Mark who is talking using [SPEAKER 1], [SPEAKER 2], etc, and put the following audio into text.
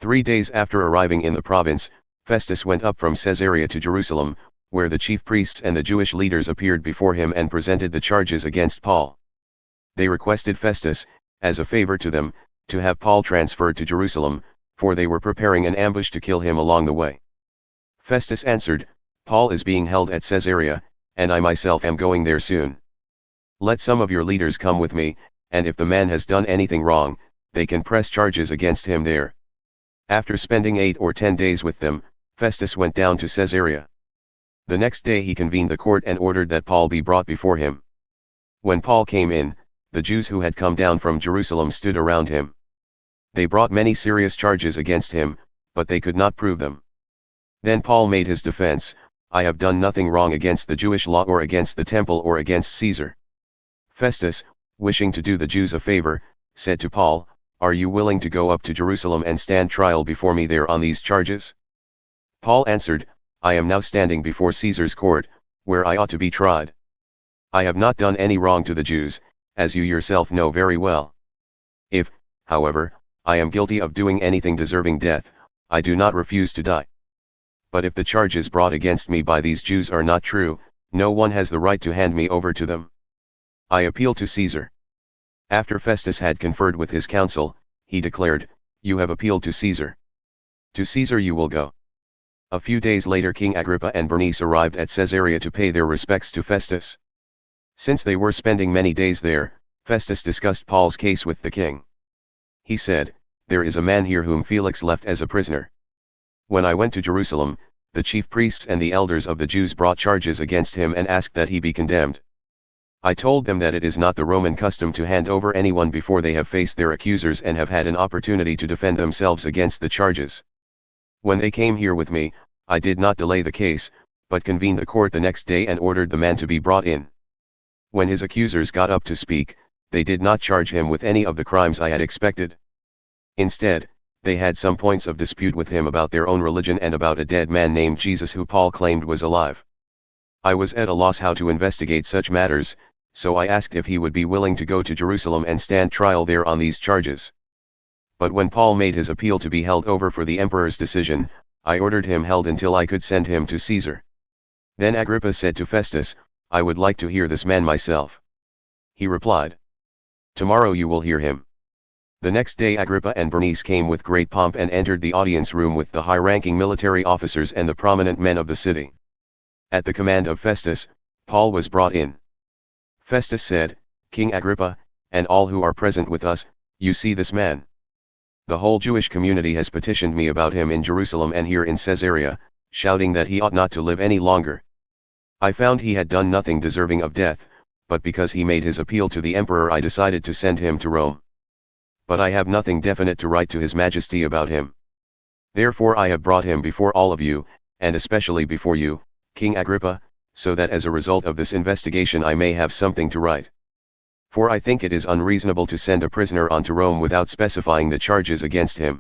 [SPEAKER 1] 3 days after arriving in the province, Festus went up from Caesarea to Jerusalem, where the chief priests and the Jewish leaders appeared before him and presented the charges against Paul. They requested Festus, as a favor to them, to have Paul transferred to Jerusalem, for they were preparing an ambush to kill him along the way. Festus answered, "Paul is being held at Caesarea, and I myself am going there soon. Let some of your leaders come with me, and if the man has done anything wrong, they can press charges against him there." After spending 8 or 10 days with them, Festus went down to Caesarea. The next day he convened the court and ordered that Paul be brought before him. When Paul came in, the Jews who had come down from Jerusalem stood around him. They brought many serious charges against him, but they could not prove them. Then Paul made his defense, "I have done nothing wrong against the Jewish law or against the temple or against Caesar." Festus, wishing to do the Jews a favor, said to Paul, "Are you willing to go up to Jerusalem and stand trial before me there on these charges?" Paul answered, "I am now standing before Caesar's court, where I ought to be tried. I have not done any wrong to the Jews, as you yourself know very well. If, however, I am guilty of doing anything deserving death, I do not refuse to die. But if the charges brought against me by these Jews are not true, no one has the right to hand me over to them. I appeal to Caesar." After Festus had conferred with his council, he declared, "You have appealed to Caesar. To Caesar you will go." A few days later King Agrippa and Bernice arrived at Caesarea to pay their respects to Festus. Since they were spending many days there, Festus discussed Paul's case with the king. He said, "There is a man here whom Felix left as a prisoner. When I went to Jerusalem, the chief priests and the elders of the Jews brought charges against him and asked that he be condemned. I told them that it is not the Roman custom to hand over anyone before they have faced their accusers and have had an opportunity to defend themselves against the charges. When they came here with me, I did not delay the case, but convened the court the next day and ordered the man to be brought in. When his accusers got up to speak, they did not charge him with any of the crimes I had expected. Instead, they had some points of dispute with him about their own religion and about a dead man named Jesus who Paul claimed was alive. I was at a loss how to investigate such matters, so I asked if he would be willing to go to Jerusalem and stand trial there on these charges. But when Paul made his appeal to be held over for the emperor's decision, I ordered him held until I could send him to Caesar." Then Agrippa said to Festus, "I would like to hear this man myself." He replied, "Tomorrow you will hear him." The next day Agrippa and Bernice came with great pomp and entered the audience room with the high-ranking military officers and the prominent men of the city. At the command of Festus, Paul was brought in. Festus said, "King Agrippa, and all who are present with us, you see this man. The whole Jewish community has petitioned me about him in Jerusalem and here in Caesarea, shouting that he ought not to live any longer. I found he had done nothing deserving of death, but because he made his appeal to the emperor I decided to send him to Rome. But I have nothing definite to write to His Majesty about him. Therefore I have brought him before all of you, and especially before you, King Agrippa, so that as a result of this investigation I may have something to write. For I think it is unreasonable to send a prisoner on to Rome without specifying the charges against him.